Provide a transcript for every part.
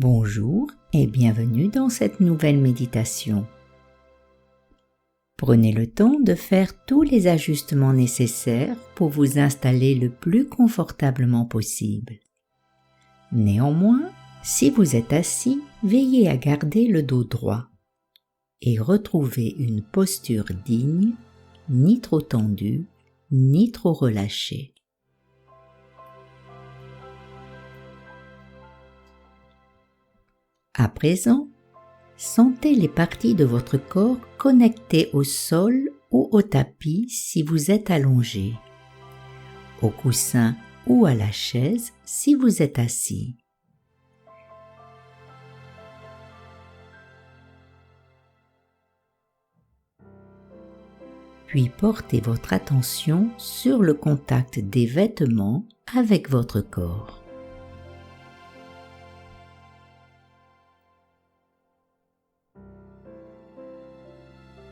Bonjour et bienvenue dans cette nouvelle méditation. Prenez le temps de faire tous les ajustements nécessaires pour vous installer le plus confortablement possible. Néanmoins, si vous êtes assis, veillez à garder le dos droit et retrouvez une posture digne, ni trop tendue, ni trop relâchée. À présent, sentez les parties de votre corps connectées au sol ou au tapis si vous êtes allongé, au coussin ou à la chaise si vous êtes assis. Puis portez votre attention sur le contact des vêtements avec votre corps.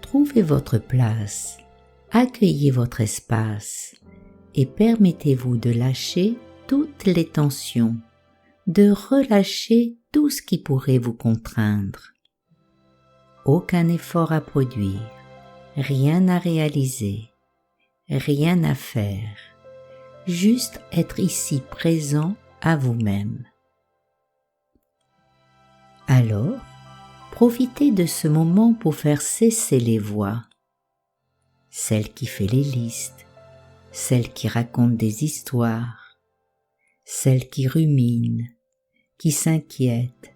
Trouvez votre place, accueillez votre espace et permettez-vous de lâcher toutes les tensions, de relâcher tout ce qui pourrait vous contraindre. Aucun effort à produire, rien à réaliser, rien à faire, juste être ici présent à vous-même. Alors, profitez de ce moment pour faire cesser les voix, celle qui fait les listes, celle qui raconte des histoires, celle qui rumine, qui s'inquiète,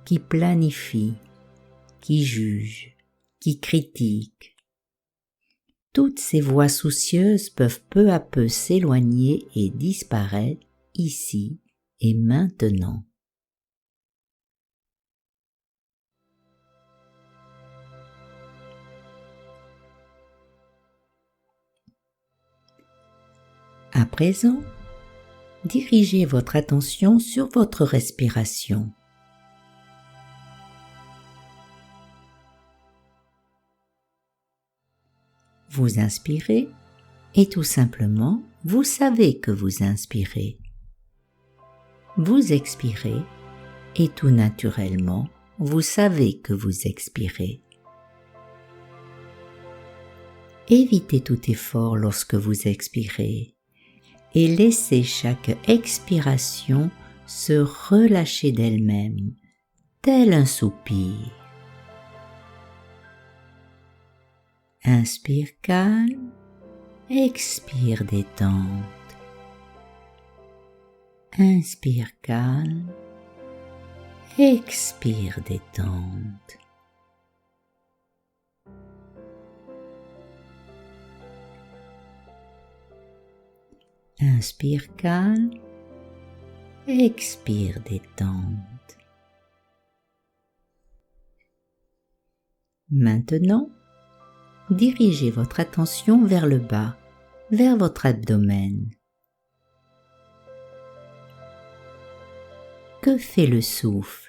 qui planifie, qui juge, qui critique. Toutes ces voix soucieuses peuvent peu à peu s'éloigner et disparaître ici et maintenant. À présent, dirigez votre attention sur votre respiration. Vous inspirez et tout simplement, vous savez que vous inspirez. Vous expirez et tout naturellement, vous savez que vous expirez. Évitez tout effort lorsque vous expirez et laissez chaque expiration se relâcher d'elle-même, tel un soupir. Inspire calme, expire détente. Inspire calme, expire détente. Inspire calme, expire détente. Maintenant, dirigez votre attention vers le bas, vers votre abdomen. Que fait le souffle?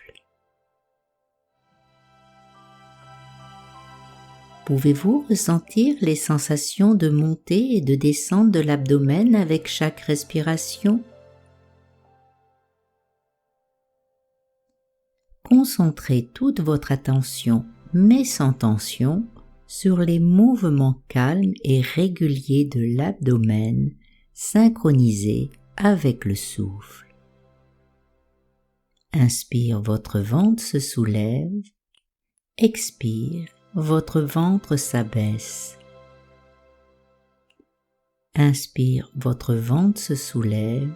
Pouvez-vous ressentir les sensations de montée et de descente de l'abdomen avec chaque respiration? Concentrez toute votre attention, mais sans tension, sur les mouvements calmes et réguliers de l'abdomen, synchronisés avec le souffle. Inspire, votre ventre se soulève. Expire, votre ventre s'abaisse. Inspire, votre ventre se soulève.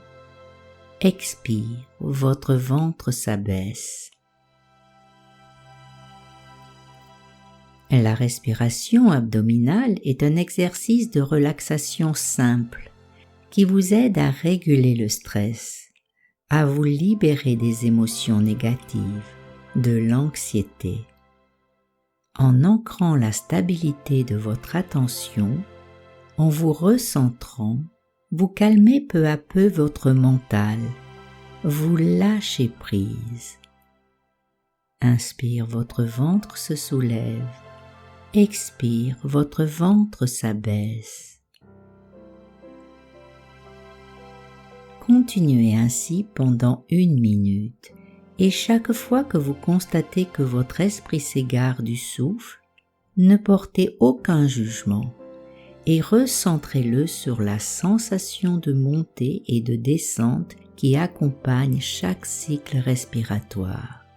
Expire, votre ventre s'abaisse. La respiration abdominale est un exercice de relaxation simple qui vous aide à réguler le stress, à vous libérer des émotions négatives, de l'anxiété. En ancrant la stabilité de votre attention, en vous recentrant, vous calmez peu à peu votre mental, vous lâchez prise. Inspire, votre ventre se soulève. Expire, votre ventre s'abaisse. Continuez ainsi pendant 1 minute Et chaque fois que vous constatez que votre esprit s'égare du souffle, ne portez aucun jugement et recentrez-le sur la sensation de montée et de descente qui accompagne chaque cycle respiratoire.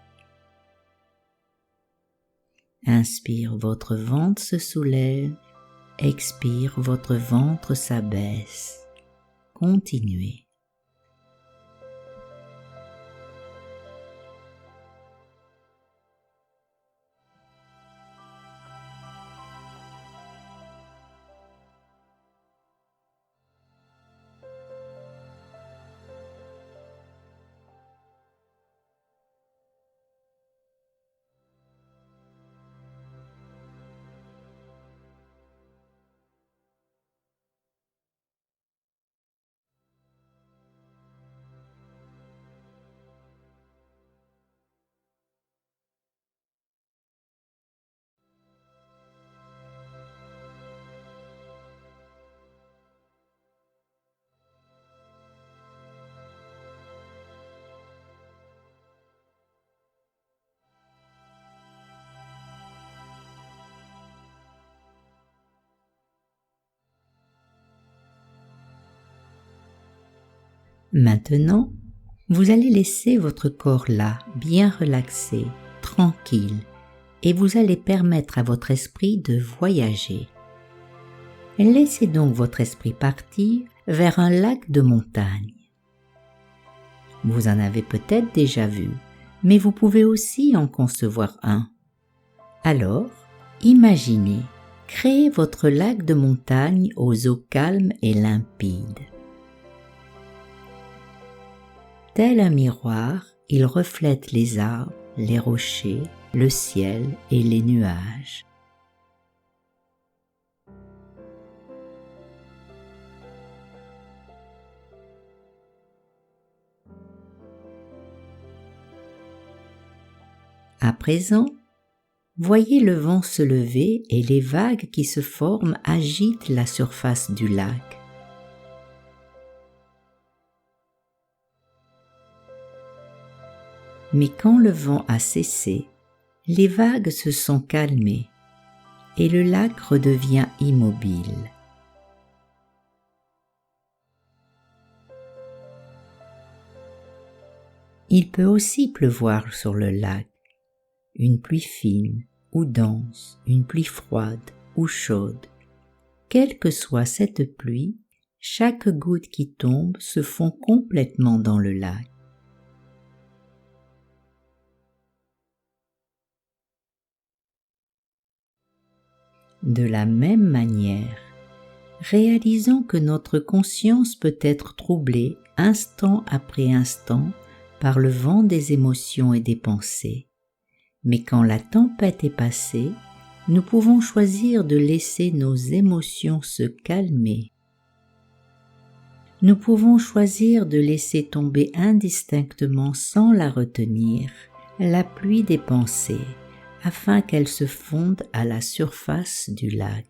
Inspire, votre ventre se soulève, expire, votre ventre s'abaisse. Continuez. Maintenant, vous allez laisser votre corps là, bien relaxé, tranquille, et vous allez permettre à votre esprit de voyager. Laissez donc votre esprit partir vers un lac de montagne. Vous en avez peut-être déjà vu, mais vous pouvez aussi en concevoir un. Alors, imaginez, créez votre lac de montagne aux eaux calmes et limpides. Tel un miroir, il reflète les arbres, les rochers, le ciel et les nuages. À présent, voyez le vent se lever et les vagues qui se forment agitent la surface du lac. Mais quand le vent a cessé, les vagues se sont calmées et le lac redevient immobile. Il peut aussi pleuvoir sur le lac, une pluie fine ou dense, une pluie froide ou chaude. Quelle que soit cette pluie, chaque goutte qui tombe se fond complètement dans le lac. De la même manière, réalisons que notre conscience peut être troublée instant après instant par le vent des émotions et des pensées. Mais quand la tempête est passée, nous pouvons choisir de laisser nos émotions se calmer. Nous pouvons choisir de laisser tomber indistinctement sans la retenir la pluie des pensées, afin qu'elle se fonde à la surface du lac.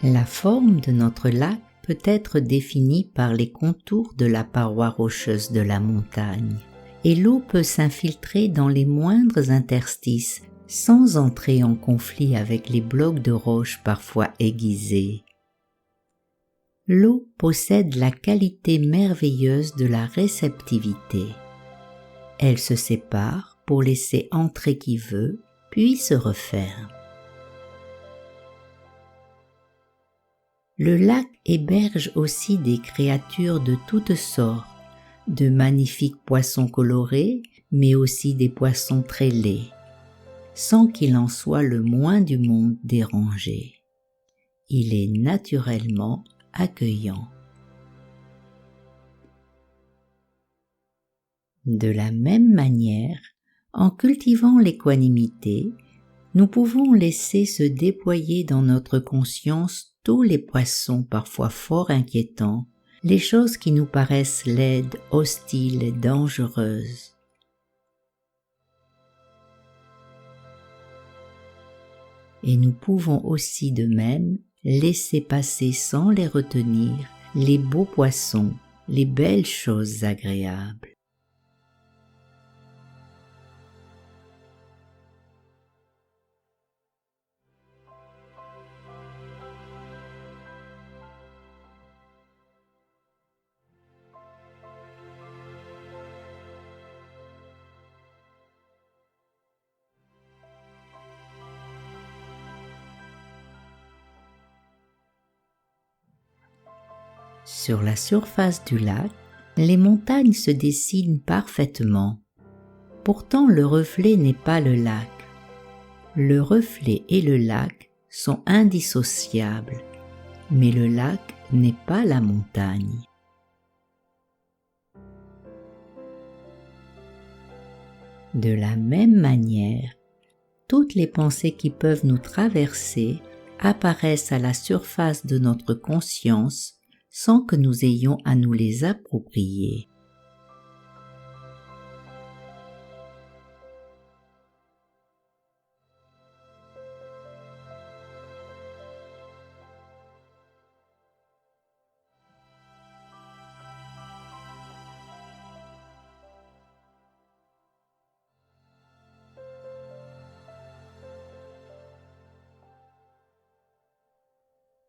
La forme de notre lac peut être définie par les contours de la paroi rocheuse de la montagne, et l'eau peut s'infiltrer dans les moindres interstices sans entrer en conflit avec les blocs de roche parfois aiguisés. L'eau possède la qualité merveilleuse de la réceptivité. Elle se sépare pour laisser entrer qui veut, puis se referme. Le lac héberge aussi des créatures de toutes sortes, de magnifiques poissons colorés, mais aussi des poissons très laids, sans qu'il en soit le moins du monde dérangé. Il est naturellement accueillant. De la même manière, en cultivant l'équanimité, nous pouvons laisser se déployer dans notre conscience tous les poissons parfois fort inquiétants, les choses qui nous paraissent laides, hostiles et dangereuses. Et nous pouvons aussi de même laisser passer sans les retenir les beaux poissons, les belles choses agréables. Sur la surface du lac, les montagnes se dessinent parfaitement. Pourtant, le reflet n'est pas le lac. Le reflet et le lac sont indissociables, mais le lac n'est pas la montagne. De la même manière, toutes les pensées qui peuvent nous traverser apparaissent à la surface de notre conscience sans que nous ayons à nous les approprier.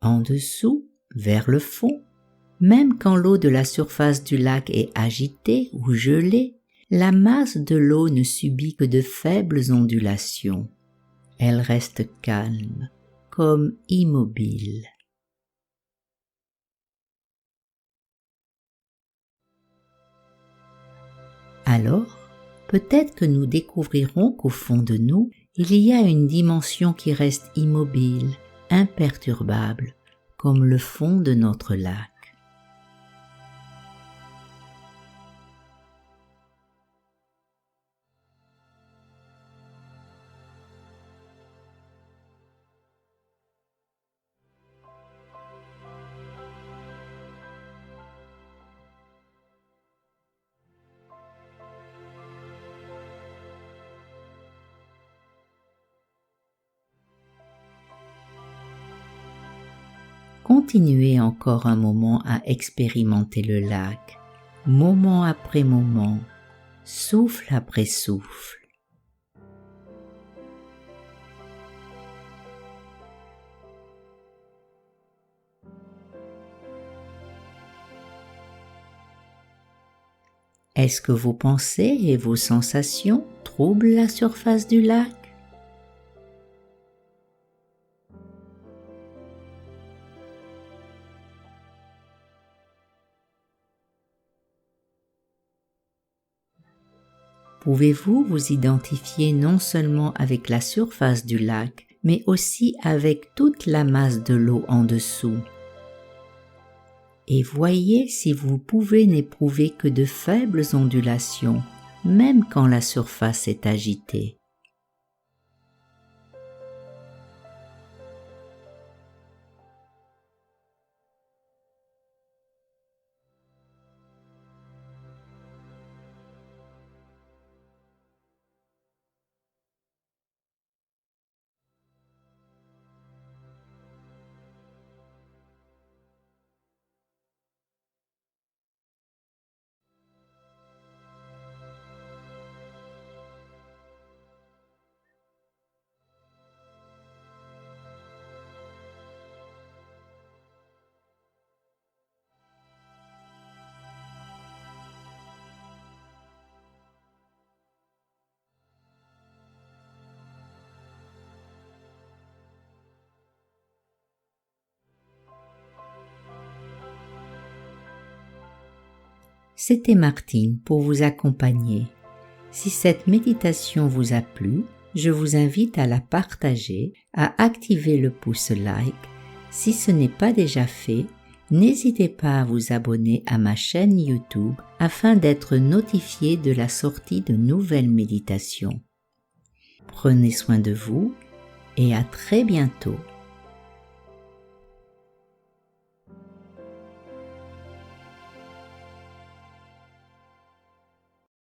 En dessous, vers le fond, même quand l'eau de la surface du lac est agitée ou gelée, la masse de l'eau ne subit que de faibles ondulations. Elle reste calme, comme immobile. Alors, peut-être que nous découvrirons qu'au fond de nous, il y a une dimension qui reste immobile, imperturbable, comme le fond de notre lac. Continuez encore un moment à expérimenter le lac, moment après moment, souffle après souffle. Est-ce que vos pensées et vos sensations troublent la surface du lac ? Pouvez-vous vous identifier non seulement avec la surface du lac, mais aussi avec toute la masse de l'eau en dessous? Et voyez si vous pouvez n'éprouver que de faibles ondulations, même quand la surface est agitée. C'était Martine pour vous accompagner. Si cette méditation vous a plu, je vous invite à la partager, à activer le pouce like. Si ce n'est pas déjà fait, n'hésitez pas à vous abonner à ma chaîne YouTube afin d'être notifié de la sortie de nouvelles méditations. Prenez soin de vous et à très bientôt.